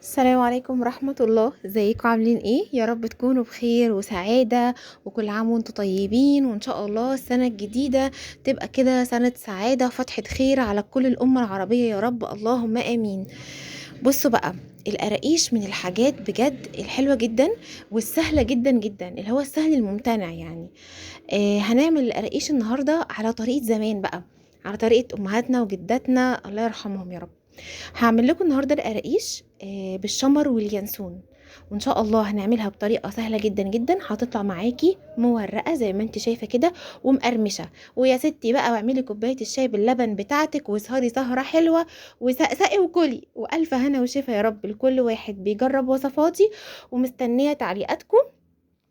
السلام عليكم ورحمة الله. ازيكم عاملين ايه؟ يا رب تكونوا بخير وسعادة، وكل عام وانتم طيبين، وان شاء الله السنة الجديدة تبقى كده سنة سعادة وفتحة خير على كل الأمة العربية يا رب، اللهم آمين. بصوا بقى، القراقيش من الحاجات بجد الحلوة جدا والسهلة جدا جدا، اللي هو السهل الممتنع يعني. هنعمل القراقيش النهاردة على طريقة زمان بقى، على طريقة أمهاتنا وجداتنا الله يرحمهم يا رب. هعمل لكم النهارده القراقيش بالشمر واليانسون، وان شاء الله هنعملها بطريقه سهله جدا جدا، هتطلع معاكي مورقه زي ما انت شايفه كده ومقرمشه. ويا ستي بقى، واعملي كوبايه الشاي باللبن بتاعتك واسهري سهره حلوه وسقسقي وكلي، والف هنا وشفا يا رب لكل واحد بيجرب وصفاتي. ومستنيه تعليقاتكم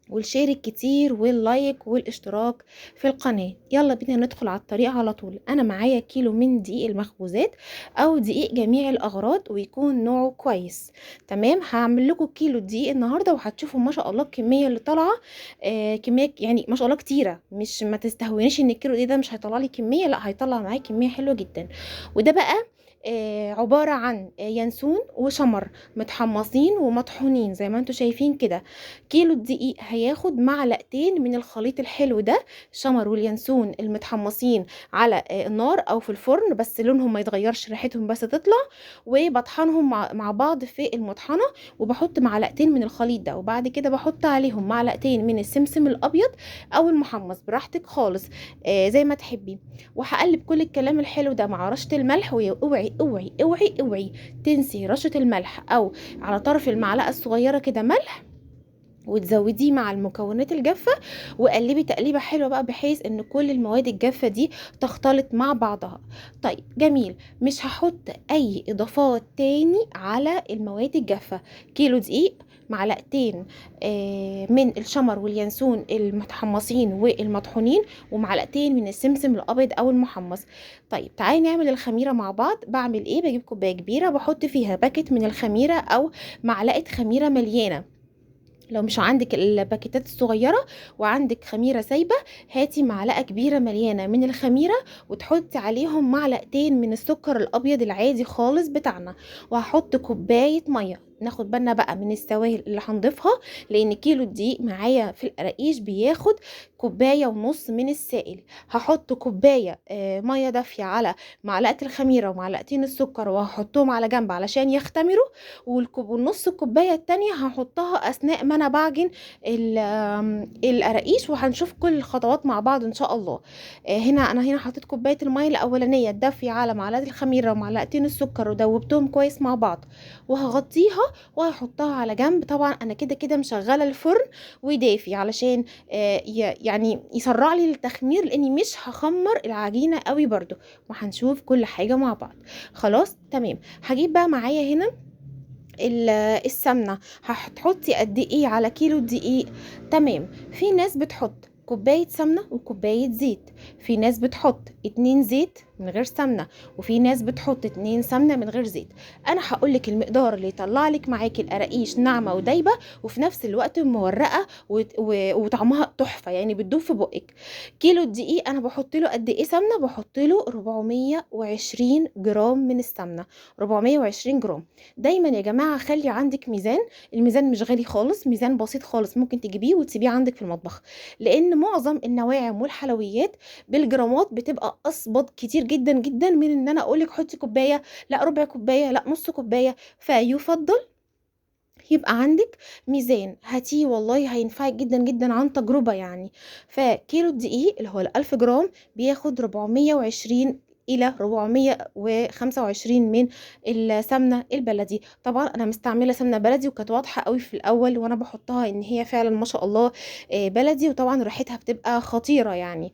والشير الكتير واللايك والاشتراك في القناة. يلا بينا ندخل على الطريقة على طول. انا معايا كيلو من دقيق المخبوزات او دقيق جميع الاغراض ويكون نوعه كويس. تمام، هعمل لكم كيلو دقيق النهارده وهتشوفوا ما شاء الله الكميه اللي طالعه. كميه يعني ما شاء الله كتيره، مش ما تستهونيش ان الكيلو ده مش هيطلع لي كميه، لا هيطلع معايا كميه حلوه جدا. وده بقى عبارة عن ينسون وشمر متحمصين ومطحونين زي ما انتوا شايفين كده. كيلو الدقيق هياخد معلقتين من الخليط الحلو ده، الشمر واليانسون المتحمصين على النار او في الفرن، بس لونهم ما يتغيرش، ريحتهم بس تطلع. وبطحنهم مع بعض في المطحنه، وبحط معلقتين من الخليط ده، وبعد كده بحط عليهم معلقتين من السمسم الابيض او المحمص براحتك خالص، زي ما تحبي. وهقلب كل الكلام الحلو ده مع رشه الملح. واوعي اوعي اوعي اوعي تنسي رشه الملح، او على طرف المعلقه الصغيره كده ملح، وتزوديه مع المكونات الجافة. وقلبي تقليبة حلوة بقى بحيث ان كل المواد الجافة دي تختلط مع بعضها. طيب جميل، مش هحط اي اضافات تاني على المواد الجافة. كيلو دقيق، معلقتين من الشمر واليانسون المتحمصين والمطحونين، ومعلقتين من السمسم الابيض او المحمص. طيب تعالي نعمل الخميرة مع بعض. بعمل ايه؟ بجيب كوباية كبيرة بحط فيها باكت من الخميرة او معلقة خميرة مليانة. لو مش عندك الباكيتات الصغيرة وعندك خميرة سايبة، هاتي معلقة كبيرة مليانة من الخميرة وتحطي عليهم معلقتين من السكر الأبيض العادي خالص بتاعنا. وهحط كوباية مية. ناخد بالنا بقى من السوائل اللي هنضيفها، لان كيلو الدقيق معايا في القراقيش بياخد كوباية ونص من السائل. هحط كوباية مية دافية على معلقة الخميرة ومعلقتين السكر، وهحطهم على جنب علشان يختمروا. والنص الكوبايه التانية هحطها اثناء ما انا بعجن القراقيش، وهنشوف كل الخطوات مع بعض ان شاء الله. انا هنا حطيت كوبايه الميه الاولانيه الدافيه على معلقه الخميره ومعلقتين السكر ودوبتهم كويس مع بعض، وهغطيها وهحطها على جنب. طبعا انا كده كده مشغله الفرن ودافي علشان يعني يسرع لي التخمير، لاني مش هخمر العجينه قوي برضو. وهنشوف كل حاجه مع بعض. خلاص تمام، هجيب بقى معايا هنا السمنة. هتحطي قد ايه على كيلو دقيق؟ تمام، في ناس بتحط كوباية سمنة وكوباية زيت، في ناس بتحط 2 زيت من غير سمنة، وفي ناس بتحط 2 سمنة من غير زيت. انا هقولك المقدار اللي يطلع لك معاكي القراقيش ناعمة ودايبة وفي نفس الوقت مورقة وطعمها تحفة، يعني بتدوب في بقك. كيلو الدقيق انا بحط له قد ايه سمنة؟ بحط له 420 جرام من السمنة، 420 جرام. دايما يا جماعه خلي عندك ميزان. الميزان مش غالي خالص، ميزان بسيط خالص، ممكن تجيبيه وتسيبيه عندك في المطبخ، لان معظم النواعم والحلويات بالجرامات بتبقى اصبط كتير جدا جدا من ان انا اقولك حطي كوبايه، لا ربع كوبايه، لا نص كوبايه. فيفضل يبقى عندك ميزان، هاتيه والله هينفعك جدا جدا عن تجربة يعني. فكيلو الدقيق اللي هو الألف جرام بياخد 420 إلى 425 من السمنة البلدي. طبعا أنا مستعملة سمنة بلدي، وكانت واضحة قوي في الأول وأنا بحطها إن هي فعلا ما شاء الله بلدي، وطبعا ريحتها بتبقى خطيرة يعني.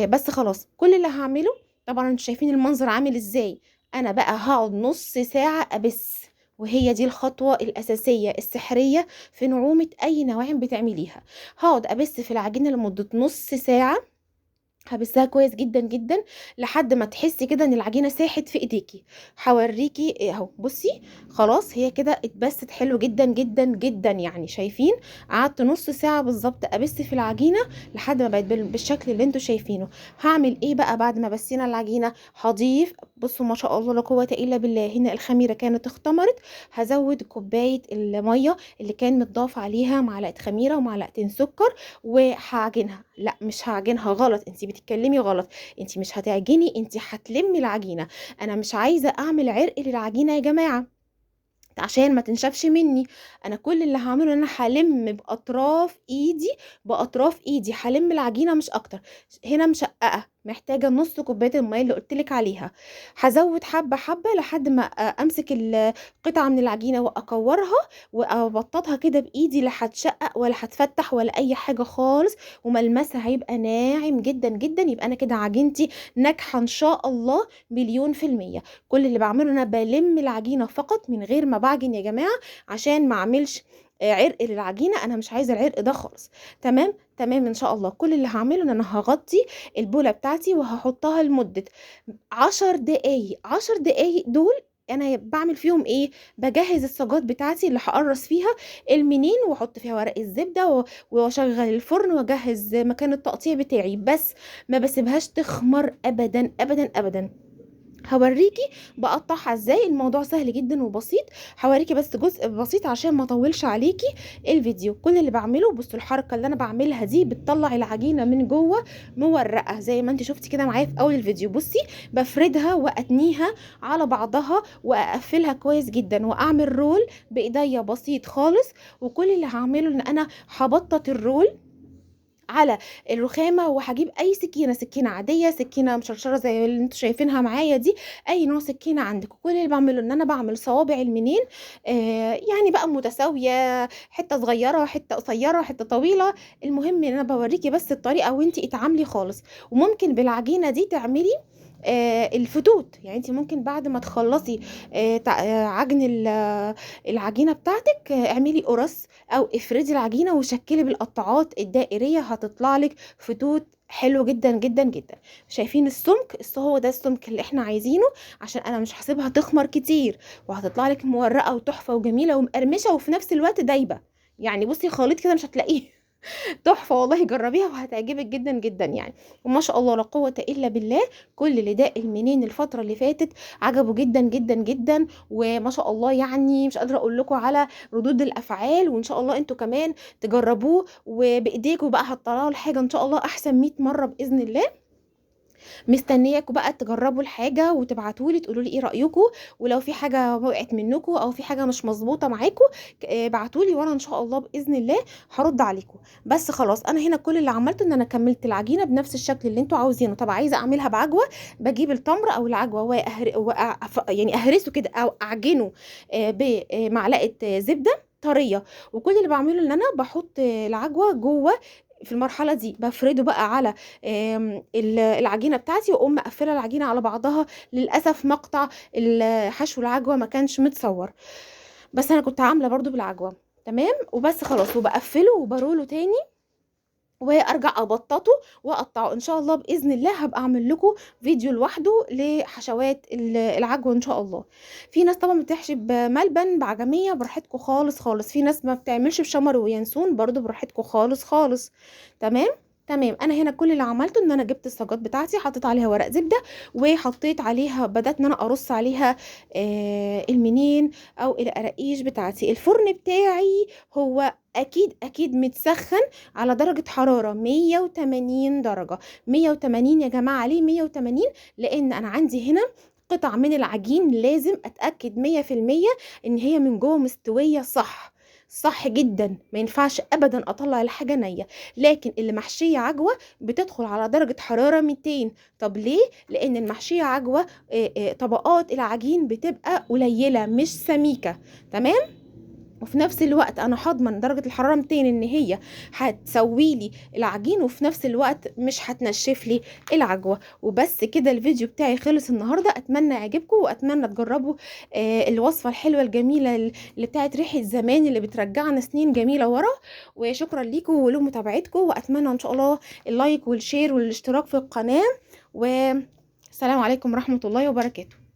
بس خلاص، كل اللي هعمله، طبعا انتوا شايفين المنظر عامل ازاي. أنا بقى هقعد نص ساعة أبس، وهي دي الخطوة الأساسية السحرية في نعومة أي نواعم بتعمليها. هقعد أبس في العجينة لمدة نص ساعة هبسها كويس جدا جدا لحد ما تحسي كده ان العجينه ساحت في ايديكي. هوريكي اهو، بصي خلاص هي كده اتبست حلو جدا جدا جدا، يعني شايفين؟ قعدت نص ساعه بالظبط ابس في العجينه لحد ما بقت بالشكل اللي انتوا شايفينه. هعمل ايه بقى بعد ما بسينا العجينه؟ هضيف، بصوا ما شاء الله لا قوه الا بالله، هنا الخميره كانت اختمرت. هزود كوبايه الميه اللي كان متضاف عليها معلقه خميره ومعلقتين سكر، وهعجنها. لا مش هعجنها، غلط، انت بتتكلمي غلط. انت مش هتعجني، انت هتلمي العجينه. انا مش عايزه اعمل عرق للعجينه يا جماعه عشان ما تنشفش مني. انا كل اللي هعمله ان انا هلم باطراف ايدي، باطراف ايدي هلم العجينه مش اكتر. هنا مشققه، محتاجه نص كوبايه الميه اللي قلتلك عليها. هزود حبه حبه لحد ما امسك القطعه من العجينه واكورها وابططها كده بايدي، لا هتشقق ولا هتفتح ولا اي حاجه خالص، وملمسها هيبقى ناعم جدا جدا. يبقى انا كده عجينتي ناجحه ان شاء الله مليون في الميه. كل اللي بعمله انا بلم العجينه فقط من غير ما بعجن يا جماعه، عشان ما اعملش عرق للعجينه. انا مش عايزه العرق ده خالص. تمام تمام ان شاء الله. كل اللي هعمله ان انا هغطي البوله بتاعتي وهحطها لمده 10 دقايق. 10 دقايق دول انا بعمل فيهم ايه؟ بجهز الصاجات بتاعتي اللي هقرص فيها المنين، واحط فيها ورق الزبده واشغل الفرن واجهز مكان التقطيع بتاعي. بس ما بسيبهاش تخمر ابدا ابدا ابدا. هوريكي بقطعها ازاي، الموضوع سهل جدا وبسيط. هوريكي بس جزء بسيط عشان ما اطولش عليكي الفيديو. كل اللي بعمله، بصوا الحركه اللي انا بعملها دي بتطلع العجينه من جوه مورقه زي ما انت شفتي كده معايا في اول الفيديو. بصي بفردها واتنيها على بعضها واقفلها كويس جدا واعمل رول بايديا بسيط خالص. وكل اللي هعمله ان انا هبطط الرول على الرخامه، وهجيب اي سكينه، سكينه عاديه، سكينه مشرشره زي اللي انتوا شايفينها معايا دي، اي نوع سكينه عندك. كل اللي بعمله ان انا بعمل صوابع المنين يعني بقى متساويه، حته صغيره حته قصيره حته طويله. المهم ان انا بوريكي بس الطريقه وانتي اتعاملي خالص. وممكن بالعجينه دي تعملي الفتوت، يعني انت ممكن بعد ما تخلصي عجن العجينه بتاعتك اعملي قرص او افردي العجينه وشكلي بالقطاعات الدائريه، هتطلع لك فتوت حلو جدا جدا جدا. شايفين السمك؟ هو ده السمك اللي احنا عايزينه، عشان انا مش هسيبها تخمر كتير، وهتطلع لك مورقه وتحفه وجميله ومقرمشه وفي نفس الوقت دايبه. يعني بصي خليط كده مش هتلاقيه. تحفة والله، جربيها وهتعجبك جدا جدا يعني. وما شاء الله لا قوة إلا بالله، كل اللي داق المنين الفترة اللي فاتت عجبه جدا جدا جدا. وما شاء الله يعني مش قادرة أقول لكم على ردود الأفعال. وإن شاء الله أنتوا كمان تجربوه وبإيديكوا بقى هتطلعوا الحاجة إن شاء الله أحسن 100 مرة بإذن الله. مستنياكوا بقى تجربوا الحاجه وتبعتولي تقولوا لي ايه رايكم. ولو في حاجه وقعت منكم او في حاجه مش مظبوطه معاكم ابعتولي، وانا ان شاء الله باذن الله هرد عليكم. بس خلاص انا هنا كل اللي عملته ان انا كملت العجينه بنفس الشكل اللي انتوا عاوزينه. طب عايزه اعملها بعجوه، بجيب التمر او العجوه يعني اهرسه كده او اعجنه بمعلقه زبده طريه. وكل اللي بعمله ان انا بحط العجوه جوه في المرحله دي، بفرده بقى على العجينه بتاعتي، واقوم مقفله العجينه على بعضها. للاسف مقطع حشو العجوه ما كانش متصور، بس انا كنت عامله برضو بالعجوه. تمام وبس خلاص، وبقفله وبروله تاني وارجع ابططه واقطعه. ان شاء الله باذن الله هبقى اعمل لكم فيديو لوحده لحشوات العجوه ان شاء الله. في ناس طبعا بتحشي بملبن بعجميه، براحتكم خالص خالص. في ناس ما بتعملش بشمر وينسون، برضو براحتكم خالص خالص. تمام تمام. انا هنا كل اللي عملته ان انا جبت الصاجات بتاعتي، حطيت عليها ورق زبده، وحطيت عليها، بدات ان انا ارص عليها المنين او القراقيش بتاعتي. الفرن بتاعي هو اكيد اكيد متسخن على درجة حرارة 180 درجة. 180 يا جماعة، ليه 180؟ لان انا عندي هنا قطع من العجين لازم اتأكد 100% ان هي من جوه مستوية صح، صح جدا. ما ينفعش ابدا اطلع الحاجه نيه. لكن اللي محشيه عجوه بتدخل على درجه حراره 200. طب ليه؟ لان المحشيه عجوه طبقات العجين بتبقى قليله مش سميكه. تمام. وفي نفس الوقت انا هضمن درجه الحراره 200 ان هي هتسوي لي العجين، وفي نفس الوقت مش هتنشف لي العجوه. وبس كده الفيديو بتاعي خلص النهارده. اتمنى يعجبكم واتمنى تجربوا الوصفه الحلوه الجميله اللي بتاعت ريحه زمان اللي بترجعنا سنين جميله ورا. وشكرا ليكم ولمتابعتكم، واتمنى ان شاء الله اللايك والشير والاشتراك في القناه. والسلام عليكم ورحمه الله وبركاته.